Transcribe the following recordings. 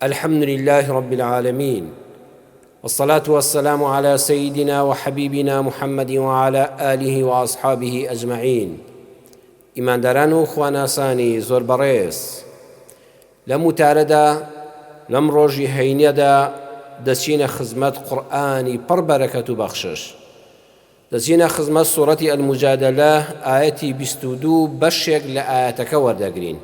الحمد لله رب العالمين، والصلاة والسلام على سيدنا وحبيبنا محمد وعلى آله وأصحابه أجمعين. إيمان داران خواناساني زۆر بەڕێز، لەم وتارەدا لەم ڕۆژی هەینەدا دەچینە خزمەت قورئانی پڕ بەرەکەت و بەخشش. دەچینە خزمەت سوورەتی المجادلە ئاەتی 22 بەشێک لە ئاەتەکە وەردەگرین.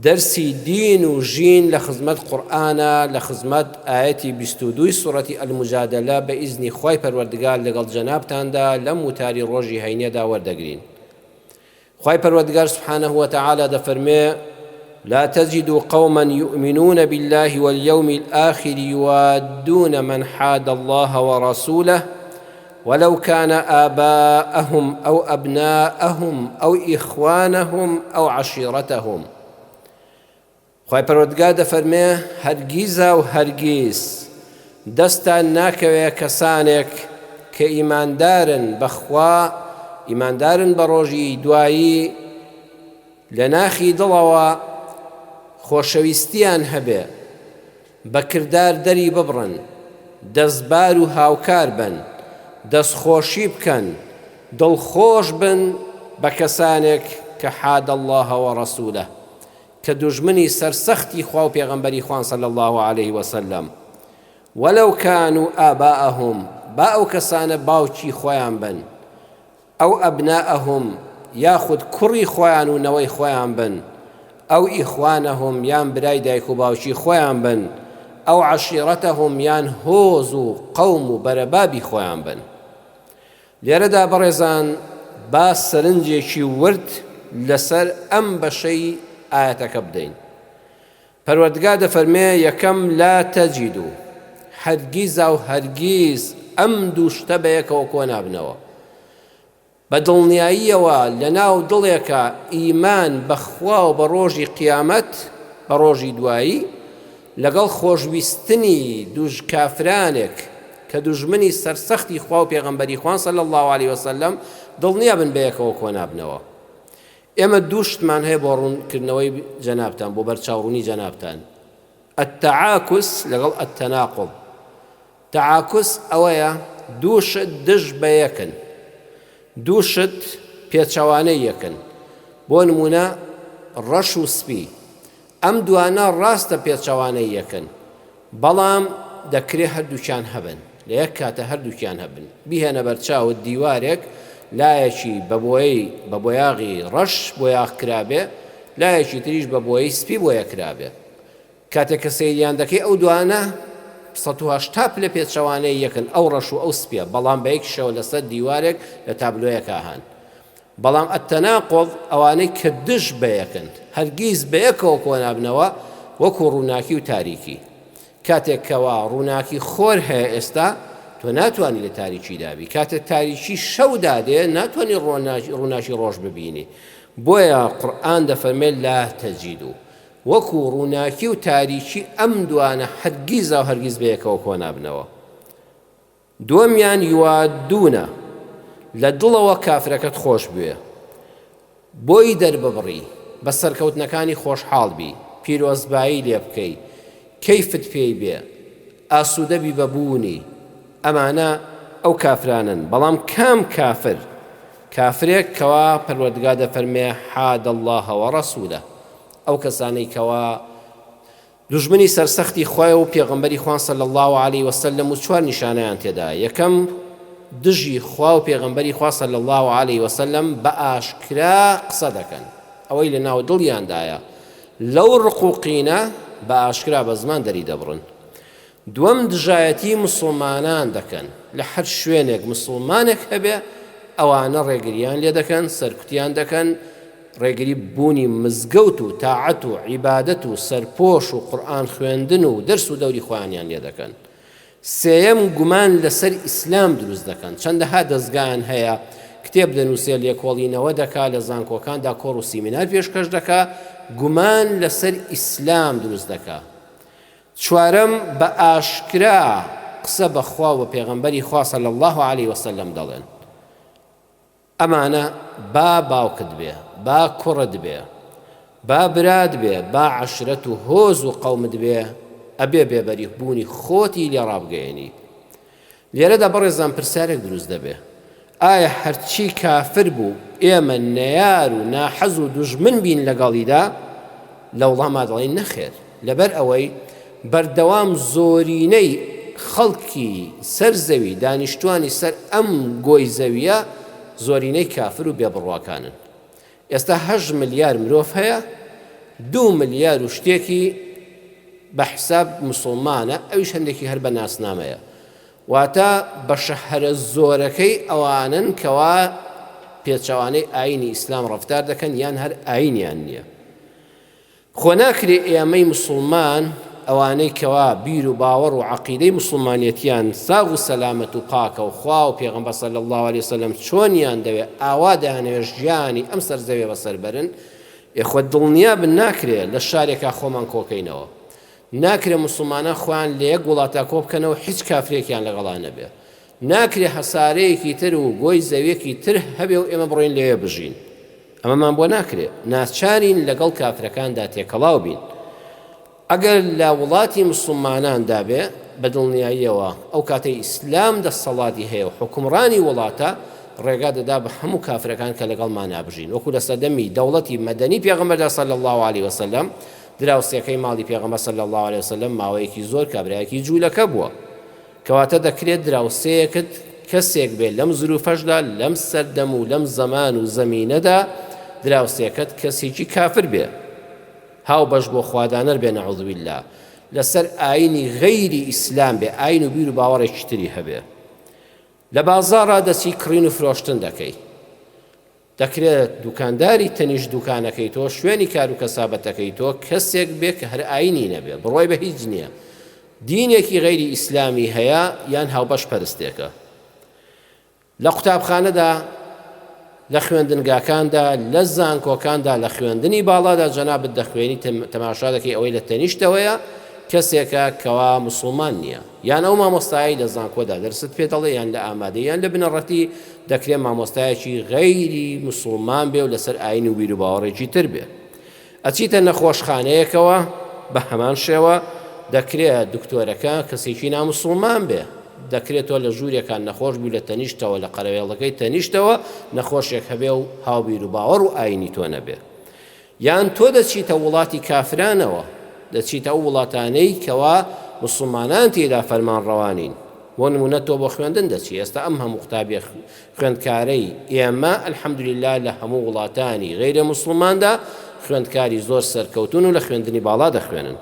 دەرسی دین و ژین لە خزمەت قورئانە لە خزمەت ئاەتی 22 سوورەتی المجادلە بە ئیزنی خوای پەروەردگار لەگەڵ جەنابتاندا لەم وتاری ڕۆژی هەینەدا وەردەگرین. خوای پەروەردگار سبحانه وتعالى دەفەرمێ: لا تجد قوما يؤمنون بالله واليوم الآخر يوادون من حاد الله ورسوله ولو كان آباءهم أو أبناءهم أو إخوانهم أو عشيرتهم. خوای پەروەردگار دەفەرمێ هەرگیزە و هەرگیز دەستان ناکەوێ کەسانێک کە ئیماندارن بەخوا، ئیماندارن بە ڕۆژی دوایی، لە ناخی دڵەوە خۆشەویستیان هەبێ، بە کردار دەری ببڕن، دەستبار و هاوکار بن، دەستخۆشی بکەن، دڵخۆش بن بە کەسانێک کە حاد الله وەڕەسوولە، کە دوژمنی سەرسەختی خوا و پێغەمبەری خوان صلی الله عليه وسلم. ولو كانوا آباءهم، با ئەو کەسانە باوکی خۆیان بن، ئەو ئەبناءهم یاخود کوڕی خۆیان و نەوەی خۆیان بن، ئەو ئیخوانەهم یان برای دایک و باوکی خۆیان بن، ئەو عەشیرەتەهم یان هۆز و قەوم و بەرەبابی خۆیان بن. لێرەدا بەڕێزان با سەرنجێکی ورد لەسەر ئەم بەشەی ئاەتەکە بدەین. پەروەردگار دەفەرمێ یەکەم لا تەجید، و هەرگیزە و هەرگیز ئەم دوو شتە بەیەکەوە کۆ نابنەوە. بە دڵنیاییەوە لە ناو دڵێکە ئیمان بەخوا و بە ڕۆژی قیامەت، بە ڕۆژی دوایی، لەگەڵ خۆشویستنی دوژ کافرانێک کە دوژمنی سەرسەختی خوا و پێغەمبەری خوان صلی الله عليه وسلم دڵنیا بن بەیەکەوە کۆ نابنەوە. ئێمە دوو شتمان هەیە بۆ ڕوونکردنەوەی جەنابتان، بۆ بەرچاوڕوونی جەنابتان: التعاکس لەگەڵ التەناقض. تعاکس ئەوەیە دوو شت دژ بە یەکن، دوو شت پێچەوانەی یەکن. بۆ نمونە ڕەش و سپی، ئەم دوانە ڕاستە پێچەوانەی یەکن، بەڵام دەکرێت هەردووکیان هەبن، لە یەک کاتە هەردووکیان هەبن. بیهێنە بەرچاوت دیوارێک، لایەکی بە بۆیاغی ڕەش بۆیاغ کرابێ، لایەکی تریش بە بۆیەی سپی بۆیە کرابێ. کاتێک کە سەیریان دەکەی ئەو دوانە 180 لە پێچەوانەی یەکن، ئەو ڕەش و ئەو سپیە، بەڵام بە یەکیشەوە لەسەر دیوارێک لە تابلۆیەکە هەن. بەڵام التەناقض ئەوانەی کە دژ بە یەکن، هەرگیز بە یەکەوە کۆ نابنەوە، وەکو ڕووناکی و تاریکی. کاتێک کەوا ڕووناکی خۆر هەیە ئێستا، تۆ ناتوانانی لە تاریکی دابی. کاتێک تاریکی شەودا دێ، ناتوانانی ڕووناکی ڕۆژ ببینی. بۆیە قورئان دەفەرمێت لا تەجید، وەکو ڕووناکی و تاریکی ئەم دوانە هەرگیزە و هەرگیز بەیەکەوە کۆ نابنەوە. دووەمیان یوادونە، لە دڵەوە کافرەکەت خۆش بوێ، بۆی دەرببڕی، بە سەرکەوتنەکانی خۆشحاڵ بی، پیرۆزبایی لێ بکەی، کەیفت پێی بێ، ئاسوودەبی بەبوونی. ئەمانە ئەو کافرانن. بەڵام کام کافر؟ کافرێک کەوا پەروەردگار دەفەرمێ حاد الله وەڕەسوولە، ئەو کەسانەی کەوا دوژمنی سەرسەختی خوای و پێغەمبەری خوان صلی الله عليه وسلم و چوار نیشانەیان تێدا. یەکەم دژی خوا و پێغەمبەری خوا صلی الله عليه وسلم بە ئاشکرا قسە دەکەن، ئەوەی لە ناو دڵیاندایە، لەو ڕقوقینە بە ئاشکرا بە زمان دەری دەبڕن. دووەم دژایەتی مسڵمانان دەکەن، لە هەر شوێنێک مسڵمانێک هەبێ ئەوانە ڕێگریان لێ دەکەن، سەرکوتیان دەکەن، ڕێگری بوونی مزگەوت و تاعەت و عیبادەت و سەرپۆش و قورئان خوێندن و دەرس و دەوری خۆیانیان لێ دەکەن. سێیەم گومان لەسەر ئیسلام دروست دەکەن. چەندەها دەستگایان هەیە، کتێب دەنووسێ، لێکۆڵینەوە دەکا، لە زانکۆکاندا کۆڕ و سیمینار پێشکەش دەکا، گومان لەسەر ئیسلام دروست دەکا. چوارەم بە ئاشکرا قسە بەخوا و پێغەمبەری خوا صلی الله عليه وسلم دەڵێن. ئەمانە با باوکت بێ، با کوڕت بێ، با براد بێ با عەشرەت و هۆز و قەومت بێ ئەبێ بێبەری بوونی خۆتی لێ ڕابگەیەنی. لێرەدا بەڕێزان پرسیارێک دروست دەبێ، ئایا هەرچی کافر بوو ئێمە نەیار و ناحەز و دوژمن بین لەگەڵیدا؟ لە وڵاما دەڵێن نەخێر، لەبەر ئەوەی بەردەوام زۆرینەی خەڵکی سەر زەوی دانیشتوانی سەر ئەم گۆی زەویە زۆرینەی کافر و بێبڕواکانن. ئێستا 8 ملیار مرۆڤ هەیە، 2 ملیار و شتێکی بە حساب موسڵمانە، ئەویش هەندێکی هەر بە ناسنامەیە، واتە بەشە هەرە زۆرەکەی ئەوانن کەوا پێچەوانەی ئاینی ئیسلام ڕەفتار دەکەن یان هەر ئاینیان نییە. خۆ ناکرێ ئێمەی موسڵمان ئەوانەی کەوا بیر و باوەڕ و عەقیدەی موسڵمانیەتیان ساغ و سەلامەت و پاکە و خوا و پێغەمبەر صلی الله علیه وسلم چۆنیان دەوێت ئاوا دەیانەوێت ژیانی ئەم سەرزەوێ بەسەر بەرن، خۆ دڵنیا بن ناکرێت لە شارێکا خۆمان کۆکەینەوە، ناکرێ موسڵمانە خۆیان لە یەک وڵاتە کۆ بکەنەوە هیچ کافرێکیان لەگەڵا نەبێ، ناکرێ هەسارەیەکی تر و گۆی زەویەکی تر هەبێ و ئێمە بڕۆین لێوێ بژین. ئەمەمان بۆ ناکرێت، ناچارین لەگەڵ کافرەکاندا تێکەڵاو بین. ئەگەر لە وڵاتی موسڵماناندا بێ بە دڵنیاییەوە ئەو کاتەی ئیسلام دەسەڵاتی هەیە و حکومڕانی وڵاتە ڕێگا دەدا بە هەموو کافرەکان کە لەگەڵمان نابژین. وەکو لە سەردەمی دەوڵەتی مەدەنی پێغەمبەردا صلی الله علیه وسلم دراوسێکەی ماڵی پێغەمبەر صلی الله علیه وسلم ماوەیەکی زۆر کابرایەکی جوولەکە بووە، کەواتە دەکرێت دراوسەیەکت کەسێک بێت لەم زروفەشدا لەم سەردەم و لەم زەمان و زەمینەدا دراوسێکت کەسێکی کافر بێ، هاو بەش بۆ خوادانەر بێ نەعوذ بالله، لەسەر ئاینی غەیری ئیسلام بێ، ئاین و بیر و باوەڕێکی تری هەبێ. لە بازاڕا دەچی کڕین و فرۆشتن دەکەی، دەکرێت دوکانداری تەنیش دوکانەکەی تۆ شوێنی کار و کەسابەتەکەی تۆ کەسێک بێ کە هەر ئاینی نەبێ، بڕۆی بە هیچ نییە، دینێکی غەیری ئیسلامی هەیە یان هاوبەش پەرستێکە. لە قوتابخانەدا، لە خوێندنگاکاندا، لە زانکۆکاندا، لە خوێندنی باڵادا جەنابەت دەخوێنی تەماشا دەکەی ئەوەی لە تەنیشتەوەیە کەسێکە کەوا موسڵمان نییە، یان ئەو مامۆستایی لە زانکۆدا دەرست پێ دەڵێ یان لە ئامادەی یان لە بنەڕەتی دەکرێت مامۆستایەکی غەیری موسڵمان بێ و لەسەر ئاین و بیر و باوەڕێکی تر بێ. ئەچیتە نەخۆشخانەیەکەوە بە هەمان شێوە دەکرێت دکتۆرەکە کەسێکی ناموسڵمان بێ، دەکرێت تۆ لە ژوورێکان نەخۆش بوو لە تەنیشتەوە لە قەرەوێڵەکەی تەنیشتەوە نەخۆشێک هەبێ و هاوبیر و باوەڕ و ئاینی تۆ نەبێ. یان تۆ دەچیتە وڵاتی کافرانەوە، دەچیتە ئەو وڵاتانەی کەوا موسڵمانان تێدا فەرمانڕەوانین، بۆ نمونە تۆ بۆ خوێندن دەچی. ئێستا ئەم هەموو قوتابی خوێندکارەی ئێمە ئەلحەمدوللیلا لە هەموو وڵاتانی غەیرە موسڵماندا خوێندکاری زۆر سەرکەوتون و لە خوێندنی باڵا دەخوێنن.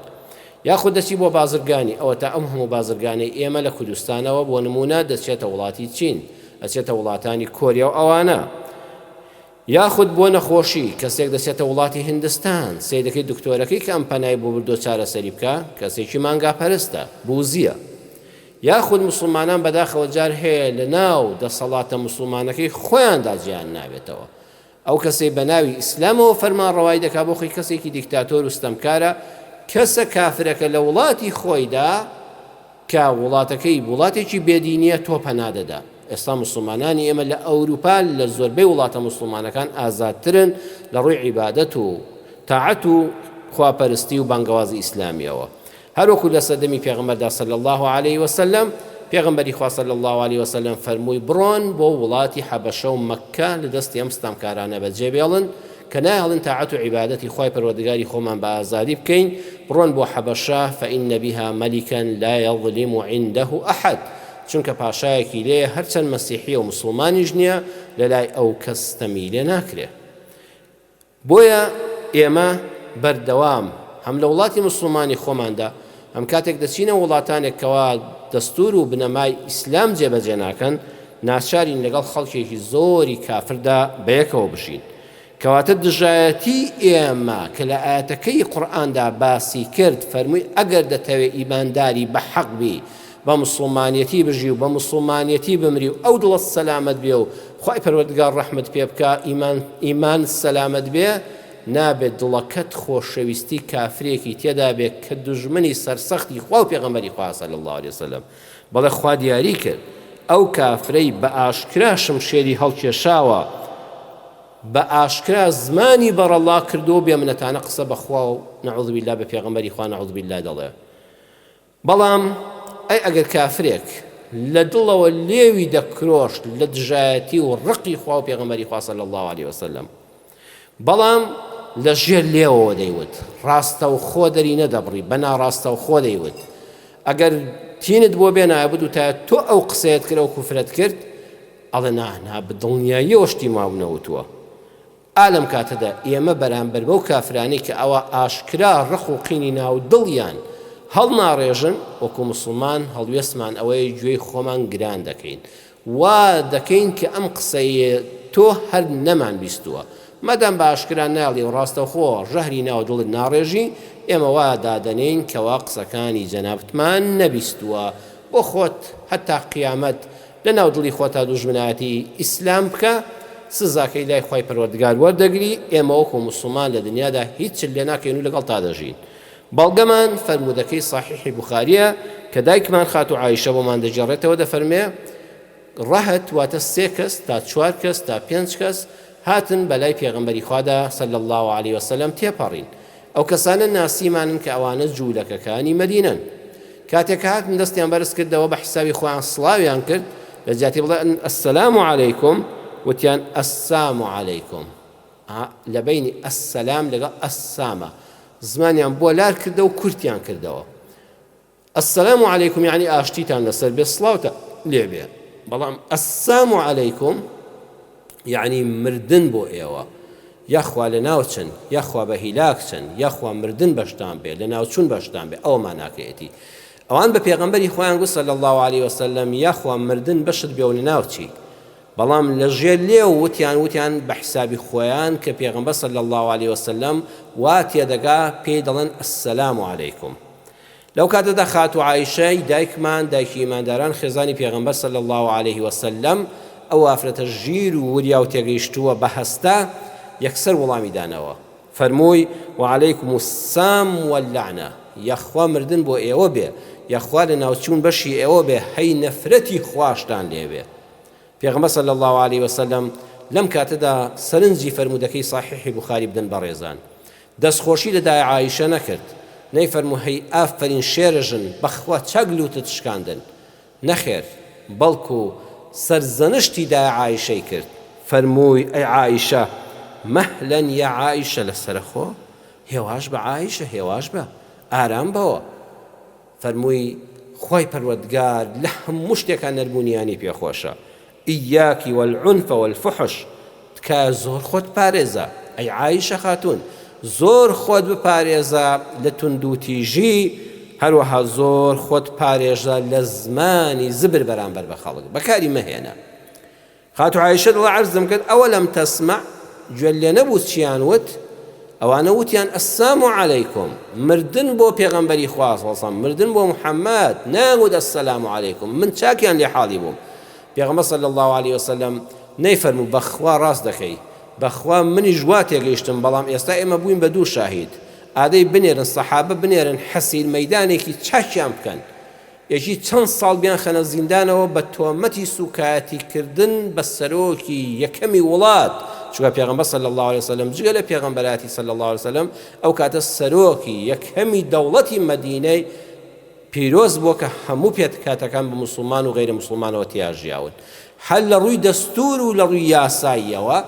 یاخود دەچی بۆ بازرگانی، ئەوە تا ئەم هەموو بازرگانی ئێمە لە کوردستانەوە بۆ نمونە دەچێتە وڵاتی چین، ئەچێتە وڵاتانی کۆریا و ئەوانە، یاخود بۆ نەخۆشی کەسێک دەچێتە وڵاتی هندستان، سەیدەکەی دکتۆرەکەی کە ئەم پەنای بۆ بردۆ چارەسەری بکە کەسێکی مانگاپەرستە بوزیە. یاخود موسڵمانان بەداخەوە جار هەیە لە ناو دەسەڵاتە موسڵمانەکەی خۆیاندا جیان نابێتەوە، ئەو کەسەی بە ناوی ئیسلامەوە فەرمانڕەوایی دەکا بۆ خۆی کەسێکی دیکتاتۆر و ستەمکارە، کەسە کافرەکە لە وڵاتی خۆیدا کە وڵاتەکەی وڵاتێکی بێدینیە تۆ پەنادەدا. ئێستا موسڵمانانی ئێمە لە ئەوروپا لە زۆربەی وڵاتە موسڵمانەکان ئازادترن لە ڕووی عیبادەت و تاعەت و خواپەرستی و بانگەوازی ئیسلامیەوە. هەروەکو لە سەردەمی پێغەمبەردا صلی الله علیه وسلم پێغەمبەری خوا صلی الله علیه وسلم فەرمووی بڕۆن بۆ وڵاتی حەبەشە و مەککە لە دەستی ئەم ستەمکارانە بەجێبێڵن کە نایڵن تاعەت و عیبادەتی خوای پەروەردگاری خۆمان بە ئازادی بکەین، بڕۆن بۆ حەبەشە فەئین بها مەلیکا لا یظلم عنده ئەحەد، چونکە پاشایەکی لێ هەرچەند مەسیحی و موسڵمانیش نییە لەلای ئەو کەس ستەمی لێ ناکرێ. بۆیە ئێمە بەردەوام هەم لە وڵاتی موسڵمانی خۆماندا ئەم کاتێک دەچینە وڵاتانێکەوە دەستور و بنەمای ئیسلام جێبەجێ ناکەن، ناچارین لەگەڵ خەڵکێکی زۆری کافردا بەیەکەوە بشین. کەواتە دژایەتی ئێمە کە لە ئاەتەکەی قورئاندا باسی کرد فەرمووی ئەگەر دەتەوێت ئیمانداری بە حەق بی، بە موسڵمانیەتی بژی و بە موسڵمانیەتی بمری و ئەو دڵت سەلامەت بێ و خوای پەروەردگار ڕەحمت پێ بکە، ئیمان سەلامەت بێ، نابێت دڵەکەت خۆشەویستی کافرێکی تێدا بێت کە دوژمنی سەرسەختی خوا و پێغەمبەری خوا صلی الله علیه وسلم. بەڵێ خوا دیاری کرد ئەو کافرەی بە ئاشکرا شمشێری هەڵکێشاوە بە ئاشکرا زمانی بەڕەڵا کردو بێمنەتانە قسە بەخوا و نەعوذ بالله بە پێغەمبەری خوا نەعوذ بالله دەڵێ. بەڵام ئەی ئەگەر کافرێک لە دڵەوە لێوی دەکرۆشت لە دژایەتی و ڕقی خوا و پێغەمبەری خوا صلی الله عليه وسلم، بەڵام لە ژێر لێوەوە دەیوت ڕاستە و خۆ دەری نەدەبڕی بە ناڕاستە و خۆ دەیوت ئەگەر تینت بۆ بێ نایبوو و تا تۆ ئەو قسەیەت کرد و کوفرەت کرد ئەڵێ نا بەدڵنیاییەوە شتی ماونەوتووە. ئالەم کاتەدا ئێمە بەرامبەر بەو کافرانی کە ئەوە ئاشکرا ڕق و قینی ناو دڵیان هەڵ ناڕێژن وەکو مسلمان هەڵوێستمان ئەوەی گوێی خۆمان گران دەکەین وا دەکەین کە ئەم قسەیە تۆ هەر نەمان بیستووە مەدەم بە ئاشکرا ناڵی و ڕاستەوخۆ ژەهری ناو دڵت ناڕێژی ئێمە وا دادەنین کەوا قسەکانی جەنابتمان نەبیستووە بۆ خۆت هەتا قیامەت لە ناو دڵی خۆتا دوژمنایەتی ئیسلام بکە سزاکەی لای خۆی پەروەردگار وەردەگری ئێمە وەکو مسلمان لە دنیادا هیچ لێ ناکەین و لەگەڵ تا دەژین. بەڵگەمان فەرمودەکەی صحیحی بوخاریە کە دایکمان خاتو عایشە بۆمان دەجێڕێتەوە دەفەرمێ ڕەهەت واتە 3 کەس تا 4 کەس تا 5 کەس هاتن بەلای پێغەمبەری خوادا صلی الله عليه وسلم تێپەڕین. ئەو کەسانە ناسیمانن کە ئەوانە جوولەکەکانی مەدینەن. کاتێک هاتن دەستیان بەرز کردەوە بە حسابی خۆیان سڵاویان کرد لە جاتی بڵێن ئەسسەلام عەلەیکم وتیان ئەسسام عەلەیکم لە بینی ئەسسەلام لەگەڵ ئەسسامە زمانیان بۆ لار کردە و کورتیان کردەوە. ئەسسەلام عەلەیکم یعنی ئاشتیتان لەسەر بێ سڵاوتە لێ بێ، بەڵام ئەسسام عەلەیکم یعنی مردن بۆ ئێوە یاخوا لە ناوچن یاخوا بە هیلاکچن یاخوا مردن بەشتان بێ لە ناوچوون بەشتان بێ ئەومان ناکەیەتی. ئەوان بە پێغەمبەری خۆیان گوت صلی الله عليه وسلم یاخوا مردن بەشت بێ و لە ناوچی، بەڵام لە ژێر لێ وتیان بە حسابی خۆیان کە پێغەمبەر صلی الله عليه وسلم وا تێدەگا پێی دەڵێن ئەسسەلام عەلەیکم. لەو کاتەدا خاتو عایشەی دایکمان دایکی ئیمانداران خێزانی پێغەمبەر صلی الله عليه وسلم ئەو ئافرەتە ژیر و وریا و تێگەیشتووە بە هەستا یەکسەر وەڵامی دانەوە فەرمووی وعەلەیکم السام واللعنە یەخوا مردن بۆ ئێوە بێ یەخوا لە ناوچوون بەشی ئێوە بێ هەی نەفرەتی خواشتان لێ بێ. پێغەمبەر صلی الله عليه وسلم لەم کاتەدا سەرنجی فەرمودەکەی صحیحی بوخاری بدەن بەڕێزان دەستخۆشی لە دای عایشە نەکرد، نەیفەرموو هەی ئافرین شێرژن بەخوا چاگلوتت شکاندن، نەخێر بەڵکو سەرزەنشتی دای عایشەی کرد فەرمووی ئەی عایشە مەهلەن یا عایشە لەسەرخۆ هێواش بە عایشە هێواش بە ئارام بەوە. فەرمووی خۆی پەروەردگار لە هەموو شتێکان نەربوونیانی پێخۆشە ئیاکی والعنف والفحش تکە زۆر خۆت پارێزە ئەی عایشە خاتون زۆر خۆت بپارێزە لە توندوتیژی هەروەها زۆر خۆت پارێژە لە زمانی زبر بەرامبەر بە خەڵک بەکاری مەهێنە. خاتو عایشە دڵ عەرزم کرد ئەوە لەم تەسمع گوێ لێ نەبوو چیان وت ئەوانە وتیان ئەسسام عەلەیکم مردن بۆ پێغەمبەری خوا صلی الله عەلەیهی وسەلەم مردن بۆ محەممەد ناگوت ئەسسەلام عەلەیکم من چاکیان لێ حاڵی بووم. پێغەمبەر صلی الله عليه وسلم نەیفەرموو بەخوا ڕاست دەکەی بەخوا منیش وا تێگەیشتم بەڵام ئێستا ئێمە بووین بە دوو شاهید ئادەی بنێرن سەحابە بنێرن حەسیر مەیدانێکی چاکیان بکەن یەکی چەند ساڵ بیان خەنە زیندانەوە بە تۆمەتی سوکایەتی کردن بە سەرۆکی یەکەمی وڵات چونکە پێغەمبەر صلی الله عليه وسلم جگە لە پێغەمبەراتی صلی الله عليه وسلم ئەو کاتە سەرۆکی یەکەمی دەوڵەتی مەدینەی پیرۆز بووە کە هەموو پێکاتەکان بە موسڵمان و غەیرە موسڵمانەوە تیاژیاون هەر لە ڕووی دەستور و لە ڕووی یاساییەوە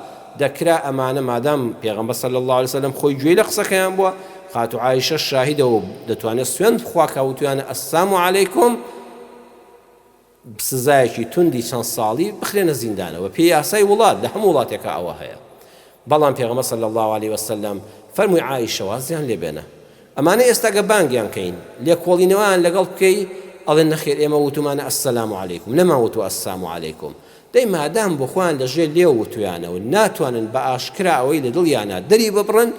دەکرا ئەمانە مادام پێغەمبەر صلی الله عليه وسلم خۆی گوێی لە قسەکەیان بووە خاتو عایشە شاهیدە و دەتوانێت سوێند بخوا کەوتویانە ئەسسام عەلەیکم سزایەکی توندی چەند ساڵی بخرێنە زیندانەوە پێی یاسای وڵات لە هەموو وڵاتێکە ئەوە هەیە. بەڵام پێغەمبەر صلی الله عليه وسلم فەرمووی عایشە وازیان لێ بێنە ئەمانە ئێستا گە بانگیان کەین لێکۆڵینەوەیان لەگەڵ بکەی ئەڵێن نەخێر ئێمە وتومانە ئەسسەلام عەلەیکم نەماوتوە ئەسسام عەلەیکم دەی مادام بۆ خۆیان لەژێر لێ وتویانەوە ناتوانن بە ئاشکرا ئەوەی لە دڵیانە دەری ببڕن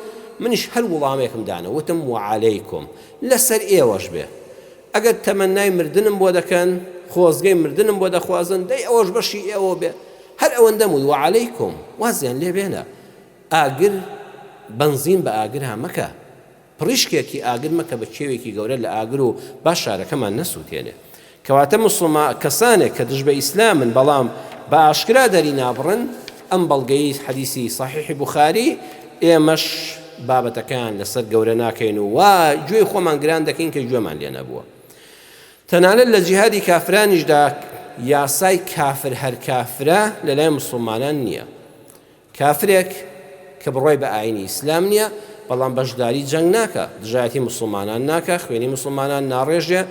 منیش هەر وڵامێکم دانە وتم وعەلەیکم لەسەر ئێوەش بێ ئەگەر تەمەنای مردنم بۆ دەکەن خۆزگەی مردنم بۆ دەخوازن دەی ئەوەش بەشی ئێوە بێ هەر ئەوەندەم و وعەلەیکم وازیان لێ بێنە ئاگر بەنزین بە ئاگرها مەکە پڕیشکێکی ئاگر مەکە بە کێوێکی گەورە لە ئاگر و باش شارەکەمان نەسووتێنێ کەواتە مسلمان کەسانێک کە دژ بە ئیسلامن بەڵام بە ئاشکرا دەری نابڕن ئەم بەڵگەی حەدیسی صحیحی بوخاری ئێمەش بابەتەکان لەسەر گەورە ناکەین و وا گوێی خۆمان گران دەکەین کە گوێمان لێ نەبووە. تەنانەت لە جیهادی کافرانیشدا یاسای کافر هەر کافرە لەلای موسڵمانان نییە. کافرێک کە بڕۆی بە ئاینی ئیسلام نییە بەڵام بەشداری جەنگ ناکە، دژایەتی موسڵمانان ناکە، خوێنی موسڵمانان ناڕێژێ،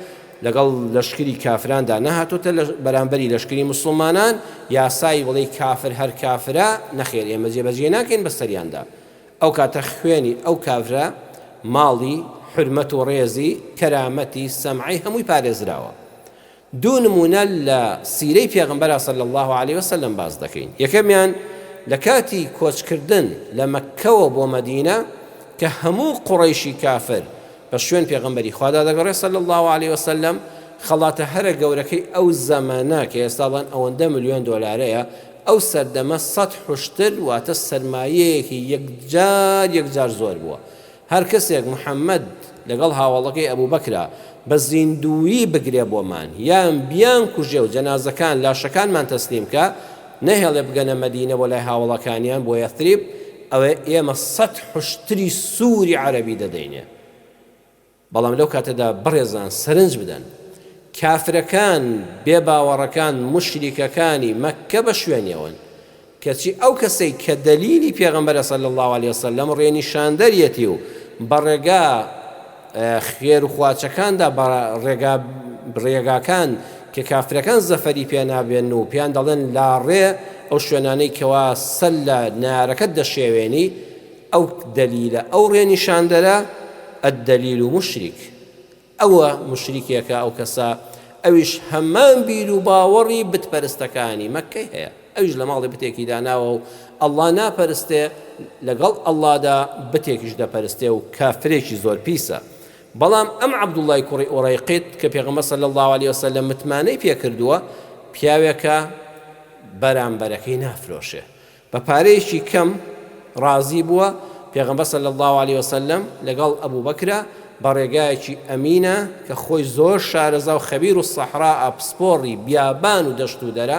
لەگەڵ لەشکری کافراندا نەهاتوتە لە بەرامبەری لەشکری موسڵمانان یاسای وڵی کافر هەر کافرە نەخێر ئێمە جێبەجێ ناکەین بە سەریاندا. ئەو کاتە خوێنی ئەو کافرە ماڵی حرمەت و ڕێزی کەرامەتی سەمعی هەمووی پارێزراوە. دوو نمونە لە سیرەی پێغەمبەر صلی الله عليه وسلم باز دەکەین. یەکەمیان لە کاتی کۆچکردن لە مەککەوە بۆ مەدینە کە هەموو قوڕیشی کافر بە شوێن پێغەمبەری خوادا دەگەڕێ صلی الله عليه وسلم، خەڵاتە هەرە گەورەکەی ئەو زەمانە کە ئێستاڵان ئەوەندە ملیۆن دۆلارەیە، ئەو سەردەمە 100 حوشتر واتە سەرمایەیەکی یەکجار زۆر بووە. هەر کەسێک محەممەد لەگەڵ هاوڵەکەی ئەبوو بەکرا بە زیندویی بگرێ بۆمان یان بیان کوژێ و جەنازەکان لاشەکانمان تەسلیم کە نەهێڵێ بگەنە مەدینە بۆ لای هاوڵەکانیان بۆ یەثریب، ئەوە ئێمە 100 حوشتری سووری عەرەبی دەدەینێ. بەڵام لەو کاتەدا بڕێزان سەرنج بدەن کافرەکان بێباوەڕەکان مشریکەکانی مەککە بە شوێنیەوەن، کەچی ئەو کەسەی کە دەلیلی پێغەمبەر صلی الله عليه وسلم ڕێنیشاندەریەتی و بە ڕێگا خێر و خواچەکاندا ڕێگاکان کە کافرەکان زەفەری پێ نابێن و پێیان دەڵێن لاڕێ ئەو شوێنانەی کەوا سەر لە نارەکەت دەشێوێنی، ئەو دەلیلە ئەو ڕێنیشاندەرە الدلیل مشرک، ئەوە مشریکێکە ئەو کەسە، ئەویش هەمان بیر و باوەڕی بتپەرستەکانی مەککەی هەیە، ئەویش لە ماڵی بتێکی داناوە و ئەڵڵا ناپەرستێ لەگەڵ ئەڵڵادا بتێکیش دەپەرستێ و کافرێکی زۆر پیسە. بەڵام ئەم عەبدوڵڵای کوڕی ئوڕەیقیت کە پێغەمبەر صلی الله عليه وسلم متمانەی پێکردووە، پیاوێکە بەرامبەرەکەی نافرۆشێ، بە پارەیەکی کەم ڕازی بووە پێغەمبەر صلی الله عليه وسلم لەگەڵ ئەبوو بەکرە بە ڕێگایەکی ئەمینە کە خۆی زۆر شارەزا و خەبیر و سەحرا پسپۆڕی بیابان و دەشت و دەرە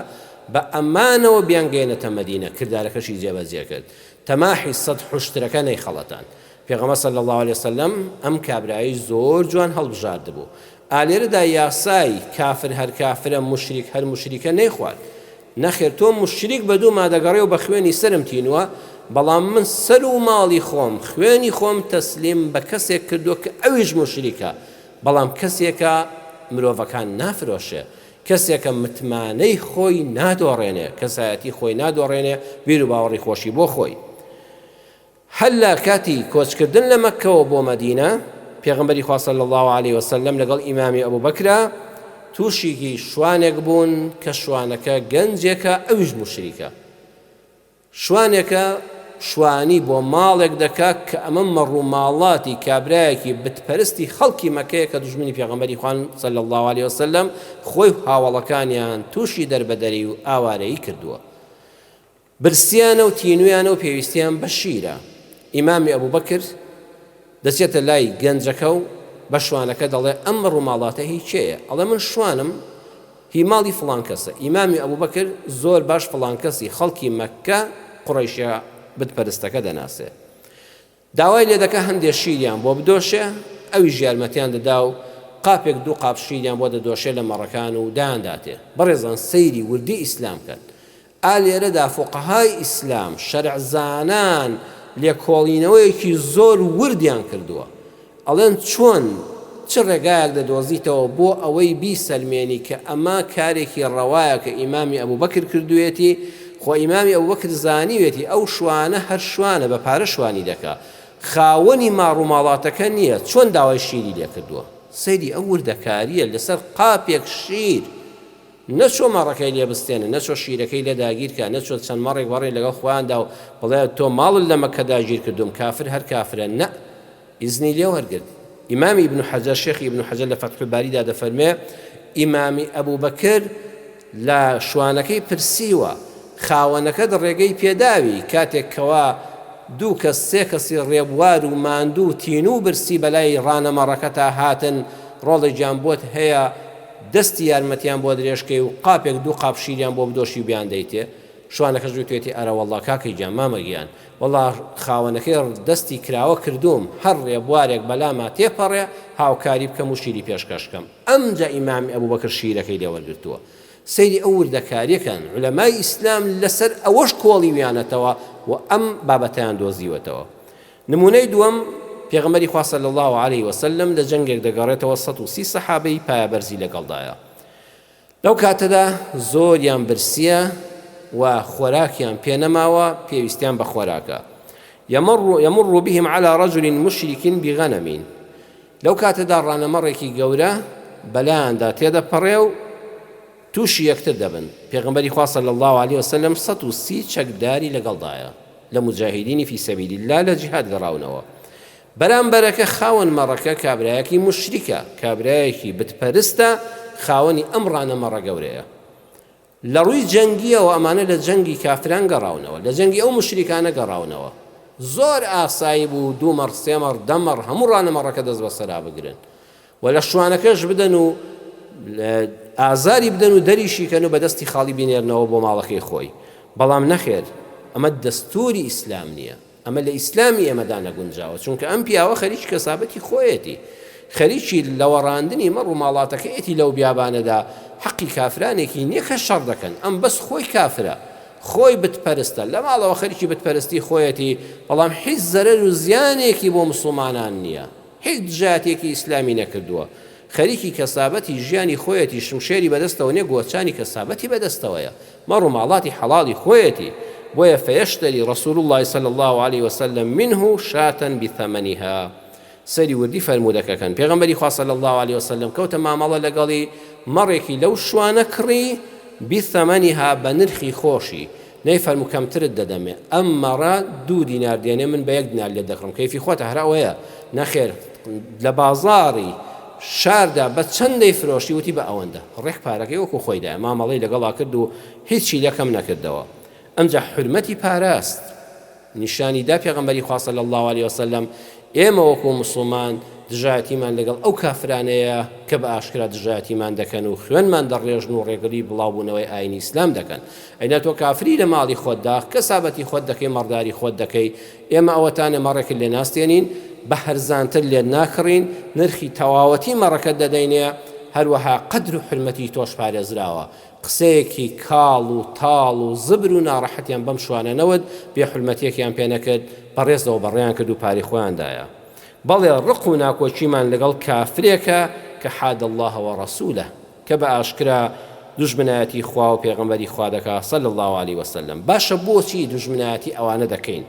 بە ئەمانەوە بیانگەێنێتە مەدینە، کردارەکەشی جێبەجێ کرد، تەماحی 100 حوشترەکە نەیخەڵەتان. پێغەمبەر صلی الله عليه وسلم ئەم کابرایی زۆر جوان هەڵبژاردبوو. ئالێرەدا یاسای کافر هەر کافرە مشریک هەر مشریکە نەیخوارد. نەخێر تۆ مشریک بە دوو مادەگەڕێ و بە خوێنی سرم تینوە، بەڵام من سەر و ماڵی خۆم خوێنی خۆم تەسلیم بە کەسێک کردووە کە ئەویش مشریکە، بەڵام کەسێکە مرۆڤەکان نافرۆشێ، کەسێکە متمانەی خۆی نادۆڕێنێ، کەسایەتی خۆی نادۆڕێنێ، بیر و باوەڕی خۆشی بۆ خۆی. هەر لە کاتی کۆچکردن لە مەککەوە بۆ مەدینە پێغەمبەری خوا صلی الله عليه وسلم لەگەڵ ئیمامی ئەبوو بەکرا تووشێکی شوانێک بوون کە شوانەکە گەنجێکە ئەویش مشریکە. شوانێکە شوانی بۆ ماڵێک دەکات کە ئەمە مەڕووماڵاتی کابرایەکی بتپەرستی خەڵکی مەکەیە کە دوژمنی پێغەمبەری خوان صلی الله عليه وسلم خۆی هاوڵەکانیان تووشی دەربەدەری و ئاوارەیی کردووە. برسیانە و تینویانە و پێویستیان بە شیرە. ئیمامی ئەبوو بەکر دەچێتە لای گەنجەکە و بە شوانەکە دەڵێ ئەم ڕووماڵاتە هی چێیە؟ ئەڵێ من شوانم هی ماڵی فڵان کەسە. ئیمامی ئەبوو بەکر زۆر باش فڵان کەسی خەڵکی مەککە قوڕەیشە بتپەرستەکە دەناسێ. داوای لێ دەکە هەندێک شیریان بۆ بدۆشێ، ئەویش یارمەتیان دەدا و قاپێک دوو قاپ شیریان بۆ دەدۆشێ لە مەڕەکان و دایانداتێ. بەڕێزان سەیری وردی ئیسلام کەن. ئالێرەدا فوقەهای ئیسلام شەرعزانان لێکۆڵینەوەیەکی زۆر وردیان کردووە. ئەڵێن چۆن چ ڕێگایەک دەدۆزیتەوە بۆ ئەوەی بیسەلمێنی کە ئەمە کارێکی ڕەوایە کە ئیمامی ئەبوو بەکر کردوێتی، خۆ ئیمامی ئەبوو بەکر زانیوێتی ئەو شوانە هەر شوانە بە پارە شوانی دەکا، خاوەنی ماڕووماڵاتەکە نییە، چۆن داوای شیری لێ کردووە. سەیری ئەو وردەکاریە لەسەر قاپێک شیر، نەچۆ مەڕەکەی لێ بستێنە، نەچۆ شیرەکەی لە داگیرکە، نەچۆ چەند مەڕێک بەڕێ لەگەڵ خۆیاندا و بڵێ تۆ ماڵت لە مەککەدا گیر کردوم، کافر هەر کافرە. نە، ئیزنی لێ وەرگرت. ئیمامی ئیبن حەجەر، شێخی ئیبن حەجەر لە فەتح الباریدا دەفەرمێ ئیمامی ئەبوو بەکر لە شوانەکەی پرسیوە، خاوەنەکەت ڕێگەی پێداوی کاتێک کەوا دوو کەس سێ کەسی ڕێبوار و ماندوو تین و برسی بەلای ڕانەمەڕەکەتا هاتن، ڕۆڵی گیان بۆت هەیە دەستی یارمەتیان بۆ درێژکەی و قاپێک دوو قاپ شیریان بۆ بدۆشی و بیان دەیتێ. شوانەکەش توێتی ئەرە وەڵڵا کاکەی گیان مامەگیان وەڵڵا خاوەنەکەی دەستی کراوە کردوم هەر ڕێبوارێک بەلاما تێپەڕێ هاوکاری بکەم و شیری پێشکەشکەم ئەمجا ئیمامی ئەبوبەکر شیرەکەی لێوەرگرتووە سەیری ئەو وردەکاریەکان عولەمای ئیسلام لەسەر ئەوەش کۆڵی ویانەتەوە و ئەم بابەتیان دۆزیوەتەوە نمونەی دووەم پێغەمبەری خوا صلی الله علیه وسلم لە جەنگێک دەگەڕێتەوە 130 سەحابەی پایەبەرزی لەگەڵدایە لەو کاتەدا زۆریان برسیە و خۆراکیان پێنەماوە پێویستیان بە خۆراکە يمر بهم على رجل مشرك بغنم لەو کاتەدا ڕانەمەڕێکی گەورە بەلایاندا تێدەپەڕێ و تووشی یەکتر دەبن پێغەمبەری خوا صلی الله علیه وسلم 130 چەکداری لەگەڵدایە لە مجاهدینی فی سەبیل الله لە جیهاد گەڕاونەوە بەرامبەرەکە خاوەن مەڕەکە کابرایەکی مشریکە کابرایەکی بتپەرستە خاوەنی ئەم ڕانەمەڕە گەورەیە لە ڕووی جەنگیەوە ئەمانە لە جەنگی کافران گەڕاونەوە لە جەنگی ئەو مشریکانە گەڕاونەوە زۆر ئاسایی بوو دوومەڕ سێمەڕ دەمەڕ هەموو ڕانەمەڕەکە دەست بەسەرا بگرن و لە شوانەکەش بدەن و ئازاری بدەن و دەریشیکەن و بەدەستی خاڵی بینێرنەوە بۆ ماڵەکەی خۆی بەڵام نەخێر ئەمە دەستوری ئیسلام نییە ئەمە لە ئیسلامی ئێمەدا نەگونجاوە چونکە ئەم پیاوە خەریک کەسابەتی خۆیەتی خەریکی لەوەڕاندنی مەڕ و ماڵاتەکەیەتی لەو بیابانەدا حەقی کافرانێکی نییە کە شەڕ دەکەن ئەم بەس خۆی کافرە خۆی بتپەرستە لە ماڵەوە خەریکی بتپەرستی خۆیەتی بەڵام هیچ زەرەر و زیانێکی بۆ مسلمانان نییە هیچ جاتێکی ئیسلامی نەکردووە خەریکی کەسابەتی ژیانی خۆیەتی شمشێری بەدەستەوە نیە گۆچانی کەسابەتی بەدەستەوەیە مەڕ و ماڵاتی حەڵاڵی خۆیەتی بۆیە فەیەشتەری رسول الله صلی الله عليه وسلم منه شاة بثمنها سەری وردی فەرمودەکەکەن پێغەمبەری خوا صلی الله عليه وسلم کەوتە مامەڵە لەگەڵی مەڕێکی لەو شوانە کڕی بثمنها بە نرخی خۆشی نەیفەرموو کەمترت دەدەمێ ئەم مەڕە 2 دینار دێنێ من بە 1 دینار لێ دەکڕم کەیفی خۆتە هەراوەیە نەخێر لە بازاڕی شاردا بە چەندەی فرۆشی وتی بە ئەوەندە ڕێک پارەکەی وەکو خۆیدا مامەڵەی لەگەڵا کرد و هیچی لەکەم نەکردەوە ئەمجا حرمەتی پاراست نیشانی دا پێغەمبەری خوا صلی الله عليه وسلم ئێمە وەکو مسلمان دژایەتیمان لەگەڵ ئەو کافرانەیە کە بە ئاشکرا دژایەتیمان دەکەن و خوێنمان دەڕێژن و ڕێگری بڵاوبوونەوەی ئاینی ئیسلام دەکەن ئەینە تۆ کافری لە ماڵی خۆتدا کەسابەتی خۆت دەکەی مەڕداری خۆت دەکەی ئێمە ئەوەتانە مەڕێک لێ ناستێنین بە هەرزانتر لێ ناکڕین نرخی تەواوەتی مەڕەکەت دەدەینێ هەروەها قەدر و حرمەتی تۆش پارێزراوە قسەیەکی کاڵ و تاڵ و زبر و ناڕەحەتیان بەم شوانە نەوت بێ حرمەتیەکیان پێ نەکرد بەڕێزەوە بەڕێیان کرد و پاری خۆیاندایە بەڵێ ڕق و ناکۆچیمان لەگەڵ کافرێکە کە حاد الله وەڕەسوولە کە بە ئاشکرا دوژمنایەتی خوا و پێغەمبەری خوا دەکا صلی الله عليه وسلم باشە بۆچی دوژمنایەتی ئەوانە دەکەین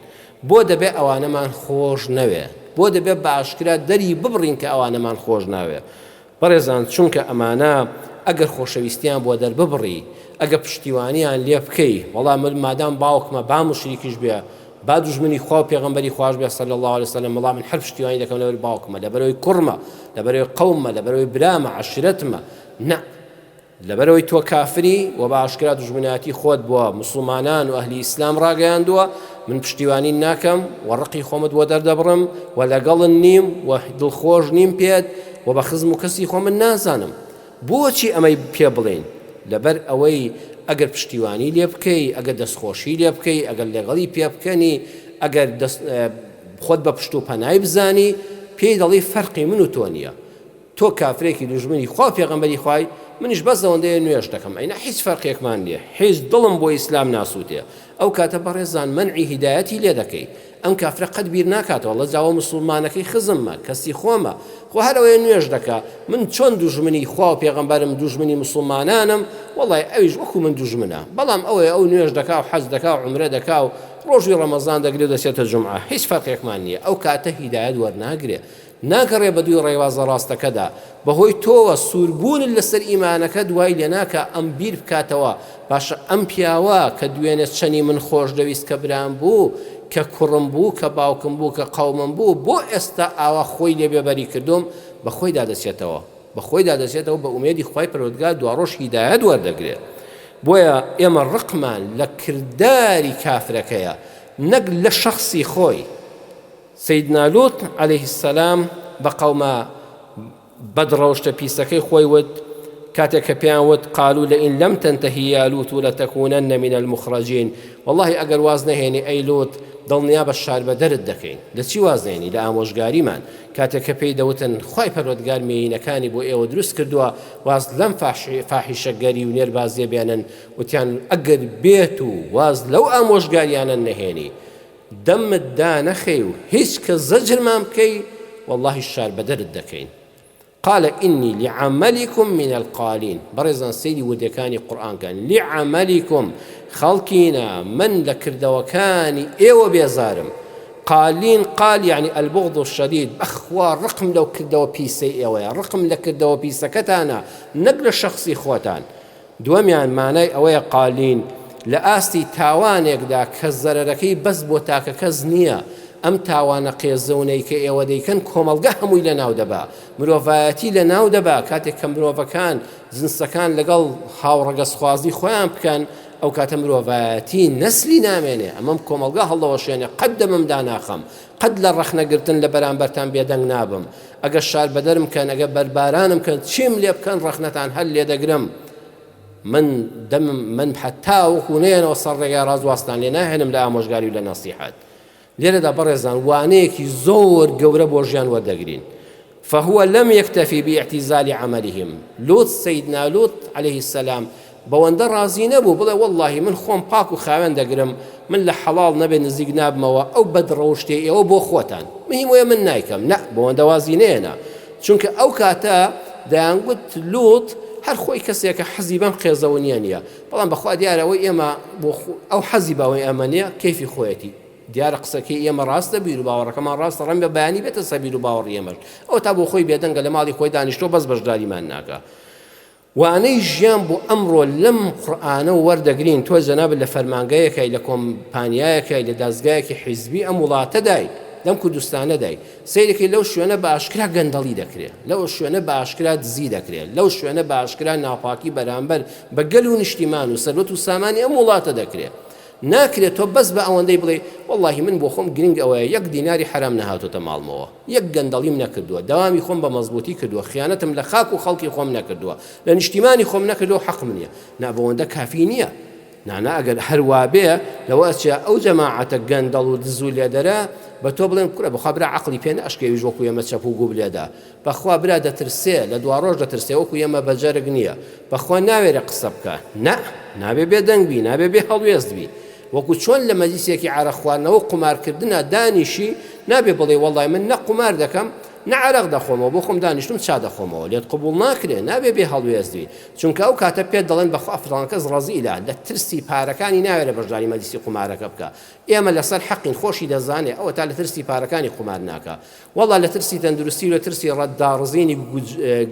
بۆ دەبێ ئەوانەمان خۆش نەوێ بۆ دەبێ بە ئاشکرا دەری ببڕین کە ئەوانەمان خۆش ناوێ بەڕێزان چونکە ئەمانە ئەگەر خۆشەویستیان بۆ دەرببڕی ئەگە پشتیوانیان لێ بکەی وەڵام مادام باوکمە با مشریکیش بێ با دوژمنی خوا و پێغەمبەری خوش بێ صلی الله عليه وسلم وەڵام من هەر پشتیوانی دەکەم لەبەرەوەی باوکمە لەبەرەوەی کوڕمە لەبەرەوەی قەوممە لەبەرەوەی برامە عەشیرەتمە نە لەبەرەوەی تۆ کافری و بە ئاشکرا دوژمنایەتی خۆت بووە مسلمانان و ئەهلی ئیسلام ڕاگەیاندووە من پشتیوانی ناکەم و ڕقی خۆمت بۆ دەردەبڕم و لەگەڵن نیم و دڵخۆش نیم پێت و بە خزم و کەسی خۆ من نازانم بۆچی ئەمەی پێ بڵێن لەبەر ئەوەی ئەگەر پشتیوانی لێ بکەی ئەگەر دەستخۆشی لێ بکەی ئەگەر لەگەڵی پێ بکەنی ئەگەر خۆت بە پشت و پەنای بزانی پێی دەڵی فەرقی من و تۆ نییە تۆ کافرێکی دوژمنی خوا پێغەمبەری خوای منیش بەس ئەوەندەیە نوێژ دەکەم ئەینا هیچ فەرقێکمان نییە هیچ دڵم بۆ ئیسلام ناسووتێ ئەو کاتە بەڕێزان مەنعی هیدایەتی لێ دەکەی ئەم کافرە قەت بیر ناکاتەوە لە جاوە مسلمانەکەی خزممە کەسی خۆمە خۆ هەرەوەی نوێژ دەکا من چۆن دوژمنی خوا و پێغەمبەرم دوژمنی مسلمانانم وەڵای ئەویش وەکو من دوژمنە بەڵام ئەوەیە ئەو نوێژ دەکا و حەج دەکا و عومرە دەکا و ڕۆژی ڕەمەزان دەگرێت دەچێتە جومعە هیچ فەرقێکمان نییە ئەو کاتە هیدایەت وەرناگرێ ناگەڕێ بە دوی ڕێوازە ڕاستەکەدا بەهۆی تۆوە سووربوون لەسەر ئیمانەکە دوای لێ ناکە ئەم بیر بکاتەوە باشە ئەم پیاوە کە دوێنێ چەنی من خۆش دەویست کە برام بوو کە کوڕم بوو کە باوکم بوو کە قەومم بوو بۆ ئێستا ئاوا خۆی لێ بێبەری کردوم بە خۆی دادەچێتەوە بە خۆی دادەچێتەوە بە ئومێدی خوای پەروەردگار دواڕۆژ هیدایەت وەردەگرێت بۆیە ئێمە ڕقمان لە کردداری کافرەکەیە نەک لە شەخصی خۆی سەیدنا لوط عەلەیه السەلام بە قەومە بەدڕەوشتە پیسەکەی خۆی وت كاتك بيانوت قالوا لئن لم تنتهي يا لوط لتكونن من المخرجين. والله أجر وازنه هني أي لوط دڵنیا بە شار بە دەرت دەکەین لە چی وازنێنی لە ئامۆژگاریمان کاتێککە پێی دەوتن خی پەروەردگار مێینەکانی بۆ ئێوە دروست کردووە واز لەم فاحیشەگەری و نێربازیە بێنن وتیان ئەگەر بێت و واز لەو ئامۆژگاریانە نەهێنی دەمت دا نەخەی و هیچ کە زەجرمان بکەی والله شار بە دەرت دەکەین. قال إني لعملكم من القالين. برزان سيدي وديكاني قرآن كان لعملكم خلقينا من لكردوكاني إيوه بيزارم. قالين قال يعني البغض الشديد أخوار رقم لو كردو بيسي إيوه رقم لكردو بيسكتانا نقل شخصي خواتان دوام يعني معناي أوه قالين لآستي تاوانيك دا كزرركي بس بوتاك كزنية ئەم تاوانە قێزەونەی کە ئێوە دەیکەن کۆمەڵگە هەمووی لە ناو دەبا مرۆڤایەتی لە ناو دەبا کاتێک کە مرۆڤەکان جنسەکان لەگەڵ هاوڕەگەسخوازی خۆیان بکەن ئەو کاتە مرۆڤایەتی نەسلی نامێنێ ئەمەم کۆمەڵگە هەڵدەوەشێنێ قەت دەمەمدا ناخەم قەت لە ڕەخنەگرتن لە بەرامبەرتان بێدەنگ نابم ئەگەر شار بەدەرم کەن ئەگە بەربارانم کەن چیم لێ بکەن ڕەخنەتان هەل لێ دەگرم من حتا وەکوونێنەوە سەر ڕێگای ڕازواستان لێ ناهێنم لە ئامۆژگاری و لە نەسیحەت. لێرەدا بەڕێزان وانەیەکی زۆر گەورە بۆ ژیان وەردەگرین. فهو لم يكتفي باعتزال عملهم. لوط سيدنا لوط عليه السلام بەوەندە ڕازی نەبوو بڵێ والله من خۆم پاک و خاوێن دەگرم من لە حەڵاڵ نەبێ نزیک نابمەوە ئەو بەدڕەوشتێ ئێوە بۆ خۆتان مهم وێ من نایکەم نە بەوەندە وازی نێنە چونکە ئەو کاتە دەیانگوت لوط هەر خۆی کەسێکە حەزی بەم قێزەوە نییە بەڵام بەخوا دیارەوەی ئێمە ئەو حەزی باوەی ئەمە نییە کەیفی خۆیەتی دیارە قسەکەی ئێمە ڕاستە بیر و باوەڕەکەمان ڕاستە ڕەنگە بەیانی بێتە سەبیر و باوەڕی ئێمەش ئەو تا بۆ خۆی بێدەنگە لە ماڵی خۆی دانیشتۆ بەس بەشداریمان ناکە. وانەی ژیان بۆ ئەمڕۆ لەم قورئانە وەردەگرین تۆ جەناب لە فەرمانگەیەکەی لە کۆمپانیایەکەی لە دەستگایەکی حیزبی ئەم وڵاتەدای لەم کوردستانەدای سیرێکی لەو شوێنە بە ئاشکرا گەندەڵی دەکرێت لەو شوێنە بە ئاشکرا دزی دەکرێت لەو شوێنە بە ئاشکرا ناپاکی بەرامبەر بە گەل و نیشتیمان و سەربەت و سامانی ئەم وڵاتە دەکرێت ناکرێت تۆ بەس بە ئەوەندەی بڵێ والله من بۆ خۆم گرنگ ئەوەیە یەک دیناری حرام نەهاتۆتە ماڵمەوە یەک گەندەڵیم نەکردووە داوامی خۆم بە مەزبوطی کردووە خیانەتم لە خاک و خەڵکی خۆم نەکردووە لە نیشتیمانی خۆم نەکردووە حەقم نییە نا بەوەندە کافی نییە نانا ئەگەر هەروە بێ لەوە چ ئەو جەماعەتە گەندەڵ و دزوو لێدەرە بە تۆ بڵێن کوڕە بەخوا برا عەقڵی پێ ئەشکێوی ژۆکو ئێمە چەپ و گوب لێدا بەخوا برا دەترسێ لە دوا ڕۆژ دەترسێ وەکو ئێمە بەجەرگ نییە بەخوا ناوێرە قسە بکە نە نابێ بێدەنگبی نابێ بێ هەڵوێستبی وەکو چۆن لە مەجلیسێکی عارە خواردنەوە قومارکردنە دانیشی نابێ بڵێ وەڵڵای من نە قومار دەکەم نە عەرەق دەخۆمەوە بۆ خۆم دانیشتم چا دەخۆمەوە لێت قبوڵ ناکرێ نابێ بێ هەڵوێستبی چونکە ئەو کاتە پێت دەڵێن بەخوا فڵان کەس ڕەزیلە لە ترسی پارەکانی ناوێرە بەشداری مەجلیسی قومارەکە بکە ئێمە لەسەر حەقین خۆشی دەزانێ ئەوە تا لە ترسی پارەکانی قومار ناکە وەڵڵا لە ترسی تەندروستی و لە ترسی ڕەتداڕزینی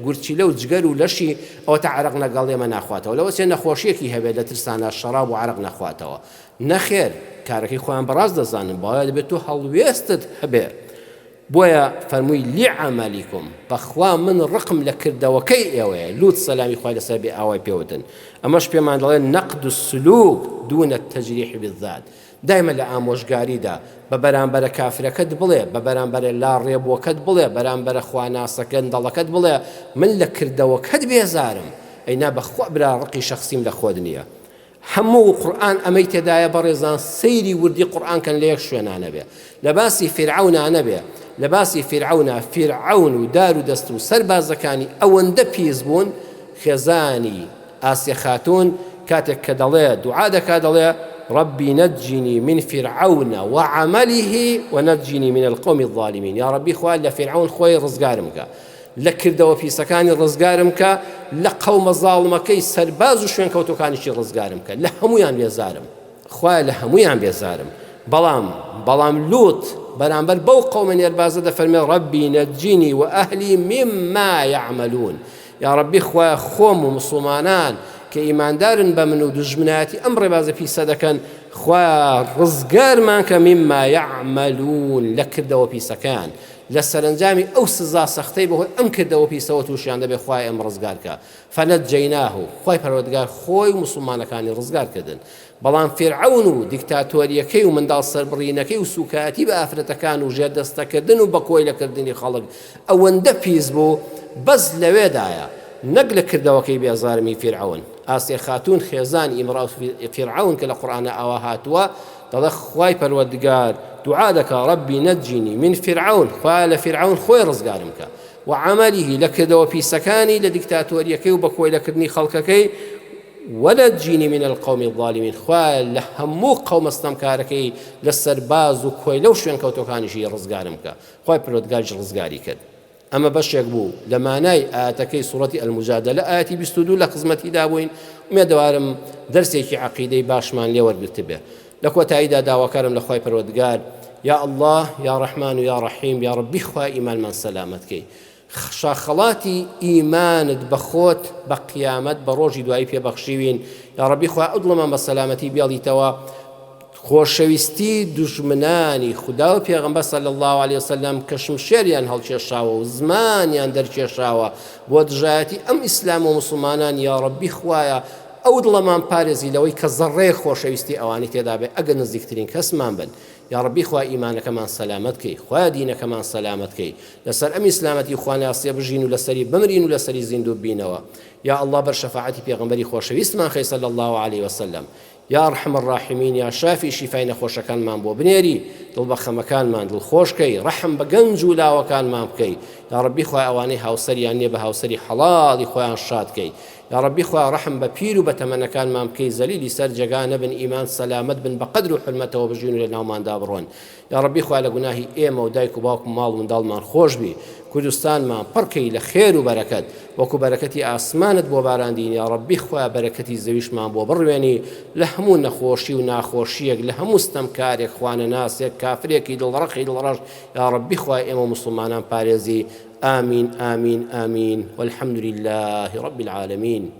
گورچیلە و جگەر و لەشی ئەوە تا عەرەق نەگەڵ ئێمە ناخواتەوە لەوە چێ نەخۆشیەکی هەبێت لە ترسانە شەراب و عەرەق نەخواتەوە نەخێر کارەکەی خۆیان بەڕاست دەزانن باوە دەبێت تۆ هەڵوێستت هەبێ بۆیە فەرمووی لیعەمەلیکم بەخوا من ڕقم لە کردەوەکەی ئێوەیە لوط سەلامی خوای لەسەر بێ ئاوای پێوتن ئەمەش پێمان دەڵێن نەقد السلوک دون التەجریح بالذات دایمە لە ئامۆژگاریدا بە بەرامبەرە کافرەکەت بڵێ بە بەرامبەرە لا ڕێبووەکەت بڵێ بەرامبەرە خواناسەکە دەڵەکەت بڵێ من لە کردەوەکەت بێزارم ئەینا بەخوا برا ڕقی شەخسیم لە خۆت نییە هەموو قورئان ئەمەی تێدایە بەڕێزان سەیری وردی قورئان کەن لە یەک شوێنانە بێ لە باسی فیرعەونانە بێ لە باسی فیرعەونە فیرعەون و دار و دەست و سەربازەکانی ئەوەندە پیس بوون خێزانی ئاسیە خاتون کاتێک کە دەڵێ دوعا دەکا دەڵێ ربي نجني من فرعون وعمله ونجني من القوم الظالمين يا ربي خوال لفرعون خوي رزقارمك لكردەوە پیسەکانی ڕزگارم کە لە قەومە زاڵمەکەی سەرباز و شوێن کەوتەکانیشی ڕزگارم کە لە هەمویان بێزارم خوای لە هەمویان بێزارم بەڵام لوط بەرامبەر بەو قەومە نێربازە دەفەرمێ ڕەبی نەجینی و ئەهلی مما یعملون یا ڕەبی خوای خۆم و مسڵمانان کە ئیماندارن بە من و دژمنایەتی ئەم ڕێبازە پیسە دەکەن خوای ڕزگارمان کە مما یعملون لە کردەوە پیسەکان لە سەرنجامی ئەو سزا سەختەی بەهۆی ئەم کردەوە پیسەوە تووشیان دەبێ خوای ئەم ڕزگارکە فەنەجەیناه خوای پەروەردگار خۆی موسڵمانەکانی ڕزگارکردن بەڵام فیرعەون و دیکتاتۆریەکەی و منداڵ سەربڕینەکەی و سوکاتی بە ئافرەتەکان و ژێردەستەکردن و بە کۆی لەکردنی خەڵک ئەوەندە پیس بوو بەس لەوێدایە نەک لە کردەوەکەی بێزارمی فیرعەون. ئاسیە خاتون خێزانی ئیمڕا فیرعەون کە لە قورئانە ئاوا هاتووە دەڵێ خوای پەروەردگار دوعا دەکا ڕەبی نەجینی من فیرعەون، خوا لە فیرعەون خۆی ڕزگارم کە وعمله لە کردەوە پیسەکانی لە دیکتاتۆریەکەی و بە کۆیلەکردنی خەڵکەکەی ونجینی من القوم الظالمین، خوا لە هەموو قەومە ستەمکارەکەی لە سەرباز و کۆیلە و شوێن کەوتەکانیشی ڕزگارم کە خوای پەروەردگاریش ڕزگاری کرد. ئەمە بەشێک بوو لە مانای ئاەتەکەی سوڕەتی ئەلموجادەلە ئاەتی 22 لە خزمەتیدا بووین. ومێدەوارم دەرسێکی عەقیدەی باشمان لێ وەرگرت بێ. لە کۆتاییدا داواکارم لە خوای پەروەردگار یا الله یا ڕەحمان و یا ڕەحیم یا ڕەبی خوا ئیمانمان سەلامەتکەی، شاخەڵاتی ئیمانت بەخۆت بە قیامەت بە ڕۆژی دوایی پێبەخشیوین. یا ڕەبی خوا ئەوڵەمان بە سەلامەتی بێڵیتەوە خۆشەویستی دوژمنانی خوددا و پێغەمبەر صلی الله علیه وسلم کە شمشێریان هەڵکێشاوە و زمانیان دەرکێشاوە بۆ دژایەتی ئەم ئیسلام و مسلمانان، یا ڕەبی خوایە ئەو دڵەمان پارێزی لەوەی کە زەڕێ خۆشەویستی ئەوانی تێدا بێ ئەگەر نزیکترین کەسمان بن. یا ڕەبی خوا ئیمانەکەمان سەلامەتکەی، خوا دینەکەمان سەلامەتکەی، لەسەر ئەم ئیسلامەتی خواناسیە بژین و لەسەری بمرین و لەسەری زیندوو بینەوە. یا الله بەر شەفاعەتی پێغەمبەری خۆشەویستمان خەی صلی الله علیه وسلم. یا ئەرحەم الراحمین، یا شافی شیفای نەخۆشەکانمان بۆ بنێری، دڵبەخەمەکانمان دڵخۆشکەی، ڕەحم بە گەنج و لاوەکانمان بکەی. یا ڕەبی خوا ئەوانەی هاوسەریان نییە بە هاوسەری حەڵاڵی خۆیان شادکەی. یا ڕەبی خوا ڕەحم بە پیر و بە تەمەنەکانمان بکەی، زەلیلی سەر جێگا نەبن، ئیمان سەلامەت بن، بە قەدر و حرمەتەوە بژین و لە ناوماندا بڕۆن. یا ڕەبی خوا لە گوناهی ئێمە و دایک و باوک و ماڵ و منداڵمان خۆش بی، کوردستانمان پڕکەی لە خێر و بەرەکەت، وەکو بەرەکەتی ئاسمانت بۆ باراندین. یا ڕەبی خوا بەرەکەتی زەویشمان بۆ بڕوێنی، لە هەموو نەخۆشی و ناخۆشیەک، لە هەموو ستەمکارێک، خوانەناسێک، کافرێکی دڵڕەقی دڵڕەش، یا ڕەبی خوا ئێمە مسلمانان پارێزی. آمين آمين آمين والحمد لله رب العالمين.